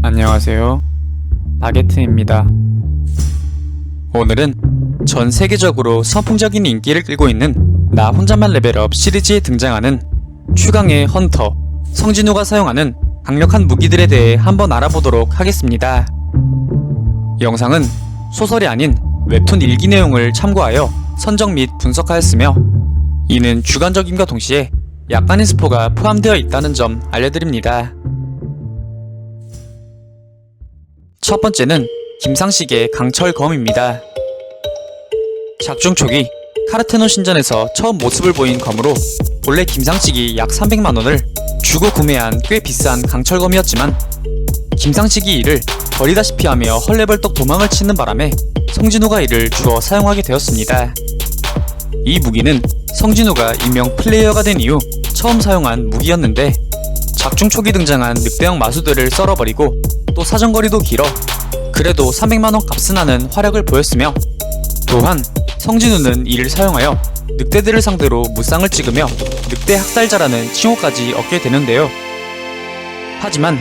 안녕하세요. 바게트입니다. 오늘은 전 세계적으로 선풍적인 인기를 끌고 있는 나 혼자만 레벨업 시리즈에 등장하는 추강의 헌터, 성진우가 사용하는 강력한 무기들에 대해 한번 알아보도록 하겠습니다. 영상은 소설이 아닌 웹툰 일기 내용을 참고하여 선정 및 분석하였으며 이는 주관적임과 동시에 약간의 스포가 포함되어 있다는 점 알려드립니다. 첫 번째는 김상식의 강철검입니다. 작중 초기 카르테논 신전에서 처음 모습을 보인 검으로 본래 김상식이 약 300만원을 주고 구매한 꽤 비싼 강철검이었지만 김상식이 이를 버리다시피 하며 헐레벌떡 도망을 치는 바람에 성진우가 이를 주워 사용하게 되었습니다. 이 무기는 성진우가 일명 플레이어가 된 이후 처음 사용한 무기였는데 작중 초기 등장한 늑대형 마수들을 썰어버리고 또 사정거리도 길어 그래도 300만원 값은 하는 화력을 보였으며 또한 성진우는 이를 사용하여 늑대들을 상대로 무쌍을 찍으며 늑대 학살자라는 칭호까지 얻게 되는데요. 하지만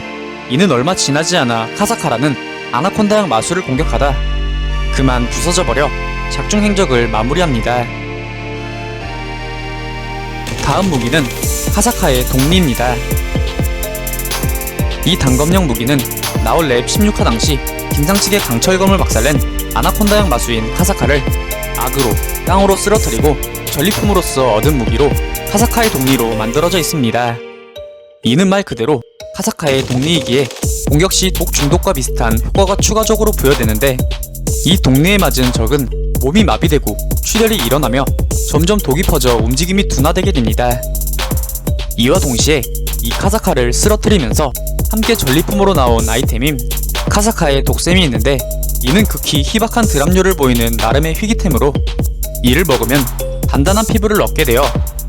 이는 얼마 지나지 않아 카사카라는 아나콘다형 마수를 공격하다 그만 부서져버려 작중 행적을 마무리합니다. 다음 무기는 카사카의 동리입니다. 이 단검형 무기는 나올 랩 16화 당시 김상식의 강철검을 박살낸 아나콘다형 마수인 카사카를 악으로 땅으로 쓰러뜨리고 전리품으로써 얻은 무기로 카사카의 동리로 만들어져 있습니다. 이는 말 그대로 카사카의 동리이기에 공격 시 독 중독과 비슷한 효과가 추가적으로 부여되는데 이 동리에 맞은 적은 몸이 마비되고 출혈이 일어나며 점점 독이 퍼져 움직임이 둔화되게 됩니다. 이와 동시에 이 카사카를 쓰러뜨리면서 함께 전리품으로 나온 아이템인 카사카의 독샘이 있는데 이는 극히 희박한 드랍률을 보이는 나름의 희귀템으로 이를 먹으면 단단한 피부를 얻게 되어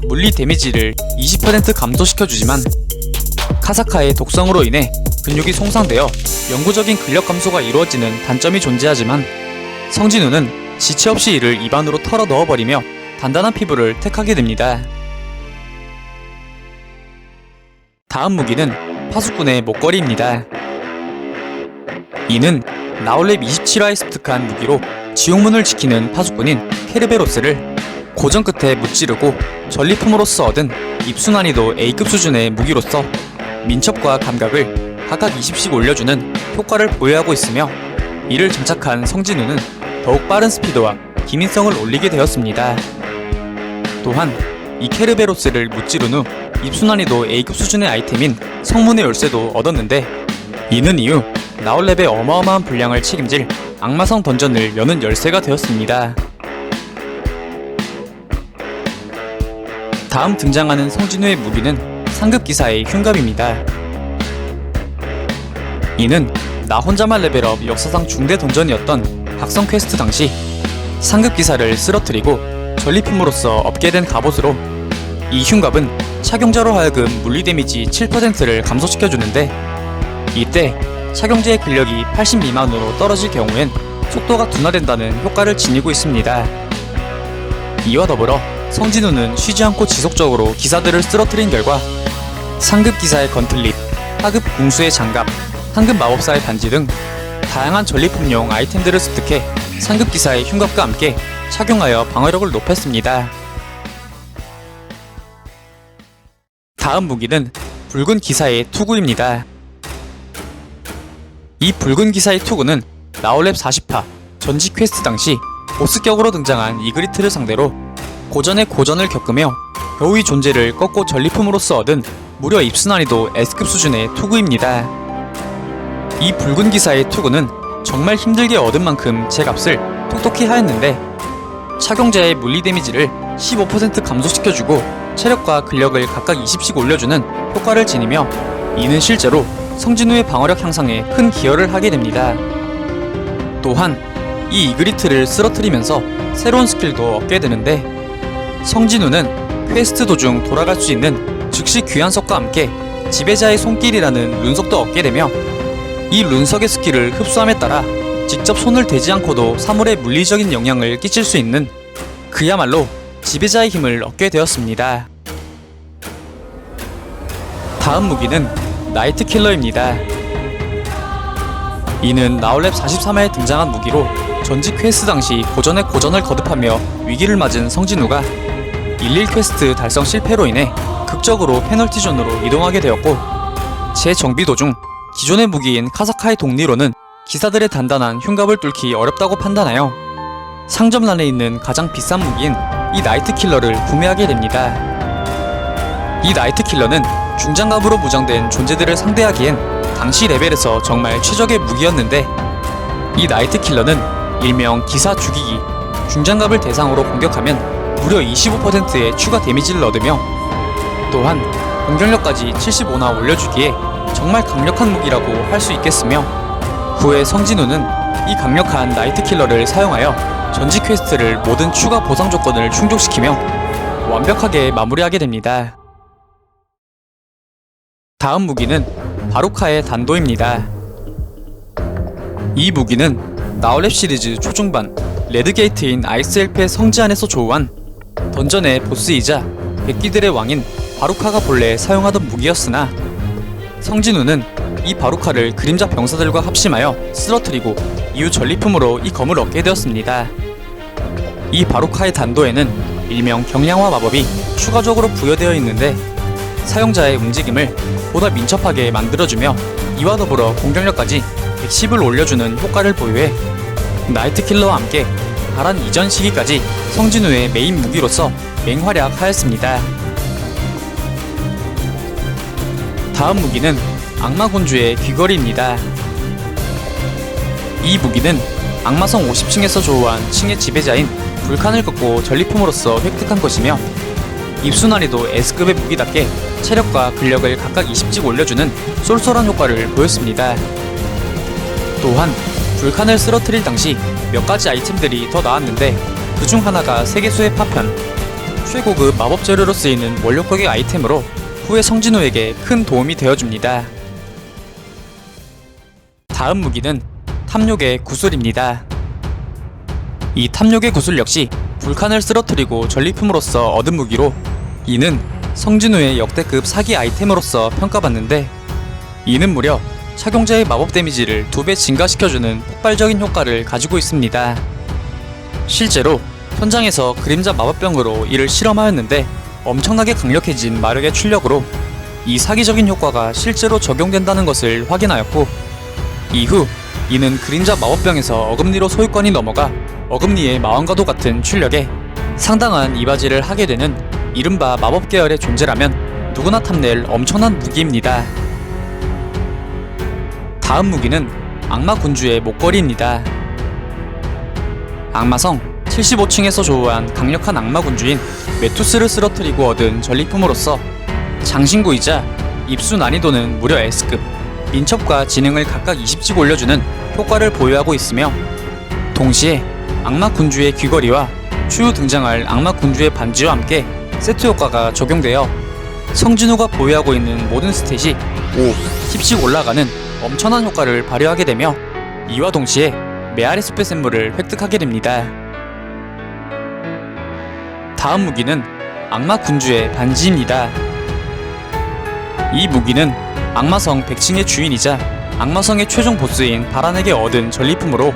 물리 데미지를 20% 감소시켜주지만 카사카의 독성으로 인해 근육이 손상되어 영구적인 근력 감소가 이루어지는 단점이 존재하지만 성진우는 지체 없이 이를 입안으로 털어 넣어버리며 단단한 피부를 택하게 됩니다. 다음 무기는 파수꾼의 목걸이입니다. 이는 나올랩 27화에 습득한 무기로 지옥문을 지키는 파수꾼인 케르베로스를 고정 끝에 무찌르고 전리품으로써 얻은 입수 난이도 A급 수준의 무기로서 민첩과 감각을 각각 20씩 올려주는 효과를 보유하고 있으며 이를 장착한 성진우는 더욱 빠른 스피드와 기민성을 올리게 되었습니다. 또한 이 케르베로스를 무찌른 후 입수 난이도 A급 수준의 아이템인 성문의 열쇠도 얻었는데 이는 이후 나올랩의 어마어마한 분량을 책임질 악마성 던전을 여는 열쇠가 되었습니다. 다음 등장하는 성진우의 무기는 상급기사의 흉갑입니다. 이는 나 혼자만 레벨업 역사상 중대 던전이었던 각성 퀘스트 당시 상급기사를 쓰러뜨리고 전리품으로써 얻게 된 갑옷으로 이 흉갑은 착용자로 하여금 물리 데미지 7%를 감소시켜주는데 이때 착용자의 근력이 80 미만으로 떨어질 경우엔 속도가 둔화된다는 효과를 지니고 있습니다. 이와 더불어 성진우는 쉬지 않고 지속적으로 기사들을 쓰러뜨린 결과 상급 기사의 건틀립, 하급 궁수의 장갑, 상급 마법사의 반지 등 다양한 전리품용 아이템들을 습득해 상급 기사의 흉갑과 함께 착용하여 방어력을 높였습니다. 다음 무기는 붉은 기사의 투구입니다. 이 붉은 기사의 투구는 나올랩 40화 전직 퀘스트 당시 보스격으로 등장한 이그리트를 상대로 고전의 고전을 겪으며 겨우 이 존재를 꺾고 전리품으로써 얻은 무려 입수 난이도 S급 수준의 투구입니다. 이 붉은 기사의 투구는 정말 힘들게 얻은 만큼 제 값을 톡톡히 하였는데 착용자의 물리 데미지를 15% 감소시켜주고 체력과 근력을 각각 20씩 올려주는 효과를 지니며 이는 실제로 성진우의 방어력 향상에 큰 기여를 하게 됩니다. 또한 이 이그리트를 쓰러뜨리면서 새로운 스킬도 얻게 되는데 성진우는 퀘스트 도중 돌아갈 수 있는 즉시 귀환석과 함께 지배자의 손길이라는 룬석도 얻게 되며 이 룬석의 스킬을 흡수함에 따라 직접 손을 대지 않고도 사물에 물리적인 영향을 끼칠 수 있는 그야말로 지배자의 힘을 얻게 되었습니다. 다음 무기는 나이트킬러입니다. 이는 나홀랩 43회에 등장한 무기로 전직 퀘스트 당시 고전에 고전을 거듭하며 위기를 맞은 성진우가 11 퀘스트 달성 실패로 인해 극적으로 페널티 존으로 이동하게 되었고, 재정비 도중 기존의 무기인 카사카의 독리로는 기사들의 단단한 흉갑을 뚫기 어렵다고 판단하여 상점란에 있는 가장 비싼 무기인 이 나이트킬러를 구매하게 됩니다. 이 나이트킬러는 중장갑으로 무장된 존재들을 상대하기엔 당시 레벨에서 정말 최적의 무기였는데, 이 나이트킬러는 일명 기사 죽이기, 중장갑을 대상으로 공격하면 무려 25%의 추가 데미지를 얻으며 또한 공격력까지 75나 올려주기에 정말 강력한 무기라고 할 수 있겠으며, 후에 성진우는 이 강력한 나이트킬러를 사용하여 전직 퀘스트를 모든 추가 보상 조건을 충족시키며 완벽하게 마무리하게 됩니다. 다음 무기는 바루카의 단도입니다. 이 무기는 나홀랩 시리즈 초중반 레드게이트인 아이스엘프의 성지 안에서 조우한 던전의 보스이자 백기들의 왕인 바루카가 본래 사용하던 무기였으나, 성진우는 이 바루카를 그림자 병사들과 합심하여 쓰러뜨리고 이후 전리품으로 이 검을 얻게 되었습니다. 이 바루카의 단도에는 일명 경량화 마법이 추가적으로 부여되어 있는데, 사용자의 움직임을 보다 민첩하게 만들어주며 이와 더불어 공격력까지 110을 올려주는 효과를 보유해 나이트킬러와 함께 바란 이전 시기까지 성진우의 메인 무기로서 맹활약하였습니다. 다음 무기는 악마군주의 귀걸이입니다. 이 무기는 악마성 50층에서 조우한 층의 지배자인 불칸을 꺾고 전리품으로써 획득한 것이며, 입수 난이도 S급의 무기답게 체력과 근력을 각각 20씩 올려주는 쏠쏠한 효과를 보였습니다. 또한 불칸을 쓰러뜨릴 당시 몇 가지 아이템들이 더 나왔는데, 그중 하나가 세계수의 파편, 최고급 마법 재료로 쓰이는 원료격의 아이템으로 후에 성진우에게 큰 도움이 되어줍니다. 다음 무기는 탐욕의 구슬입니다. 이 탐욕의 구슬 역시 불칸을 쓰러뜨리고 전리품으로써 얻은 무기로, 이는 성진우의 역대급 사기 아이템으로서 평가받는데, 이는 무려 착용자의 마법 데미지를 2배 증가시켜주는 폭발적인 효과를 가지고 있습니다. 실제로 현장에서 그림자 마법병으로 이를 실험하였는데 엄청나게 강력해진 마력의 출력으로 이 사기적인 효과가 실제로 적용된다는 것을 확인하였고, 이후 이는 그림자 마법병에서 어금니로 소유권이 넘어가 어금니의 마왕과도 같은 출력에 상당한 이바지를 하게 되는 이른바 마법 계열의 존재라면 누구나 탐낼 엄청난 무기입니다. 다음 무기는 악마군주의 목걸이입니다. 악마성 75층에서 조우한 강력한 악마군주인 메투스를 쓰러뜨리고 얻은 전리품으로서 장신구이자 입수 난이도는 무려 S급, 민첩과 지능을 각각 20씩 올려주는 효과를 보유하고 있으며, 동시에 악마군주의 귀걸이와 추후 등장할 악마군주의 반지와 함께 세트 효과가 적용되어 성진우가 보유하고 있는 모든 스탯이 5, 10씩 올라가는 엄청난 효과를 발휘하게 되며, 이와 동시에 메아리 숲의 샘물을 획득하게 됩니다. 다음 무기는 악마군주의 반지입니다. 이 무기는 악마성 100층의 주인이자 악마성의 최종 보스인 바란에게 얻은 전리품으로,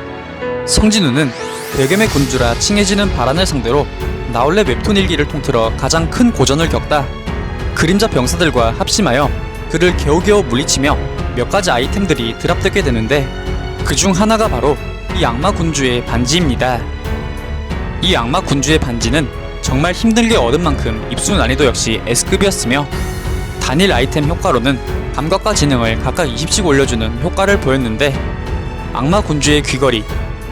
성진우는 대겸의 군주라 칭해지는 바란을 상대로 나홀레 웹툰 일기를 통틀어 가장 큰 고전을 겪다 그림자 병사들과 합심하여 그를 겨우겨우 물리치며 몇 가지 아이템들이 드랍되게 되는데, 그중 하나가 바로 이 악마군주의 반지입니다. 이 악마군주의 반지는 정말 힘들게 얻은 만큼 입수 난이도 역시 S급이었으며, 단일 아이템 효과로는 감각과 지능을 각각 20씩 올려주는 효과를 보였는데, 악마군주의 귀걸이,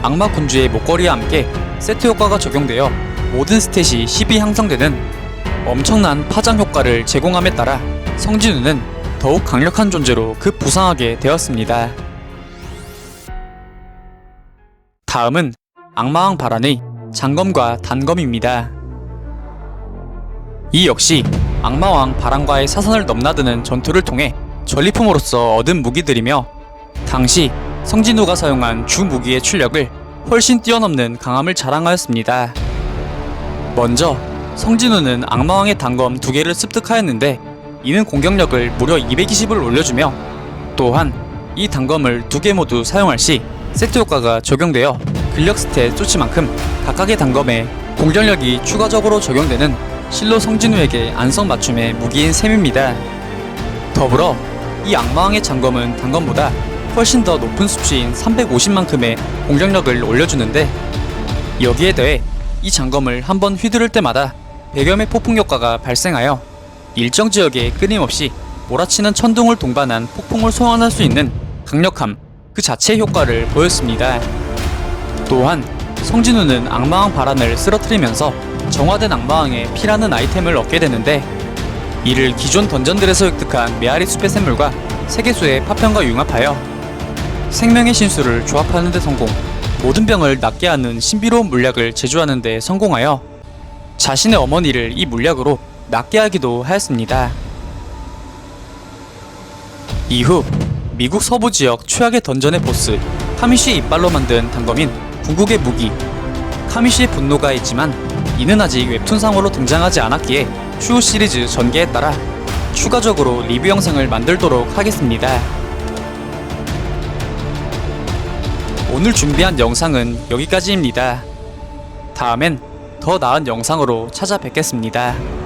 악마군주의 목걸이와 함께 세트 효과가 적용되어 모든 스탯이 10이 향상되는 엄청난 파장 효과를 제공함에 따라 성진우는 더욱 강력한 존재로 급부상하게 되었습니다. 다음은 악마왕 바란의 장검과 단검입니다. 이 역시 악마왕 바란과의 사선을 넘나드는 전투를 통해 전리품으로서 얻은 무기들이며, 당시 성진우가 사용한 주 무기의 출력을 훨씬 뛰어넘는 강함을 자랑하였습니다. 먼저 성진우는 악마왕의 단검 2개를 습득하였는데, 이는 공격력을 무려 220을 올려주며, 또한 이 단검을 두 개 모두 사용할 시 세트 효과가 적용되어 근력 스탯 쪼치만큼 각각의 단검에 공격력이 추가적으로 적용되는 실로 성진우에게 안성맞춤의 무기인 셈입니다. 더불어 이 악마왕의 장검은 단검보다 훨씬 더 높은 수치인 350만큼의 공격력을 올려주는데, 여기에 더해 이 장검을 한번 휘두를 때마다 100여의 폭풍 효과가 발생하여 일정 지역에 끊임없이 몰아치는 천둥을 동반한 폭풍을 소환할 수 있는 강력함 그 자체의 효과를 보였습니다. 또한 성진우는 악마왕 바란을 쓰러뜨리면서 정화된 악마왕의 피라는 아이템을 얻게 되는데, 이를 기존 던전들에서 획득한 메아리 숲의 샘물과 세계수의 파편과 융합하여 생명의 신수를 조합하는 데 성공, 모든 병을 낫게 하는 신비로운 물약을 제조하는 데 성공하여 자신의 어머니를 이 물약으로 낫게 하기도 하였습니다. 이후 미국 서부 지역 최악의 던전의 보스 카미쉬의 이빨로 만든 단검인 궁극의 무기 카미쉬의 분노가 있지만, 이는 아직 웹툰상으로 등장하지 않았기에 추후 시리즈 전개에 따라 추가적으로 리뷰 영상을 만들도록 하겠습니다. 오늘 준비한 영상은 여기까지입니다. 다음엔 더 나은 영상으로 찾아뵙겠습니다.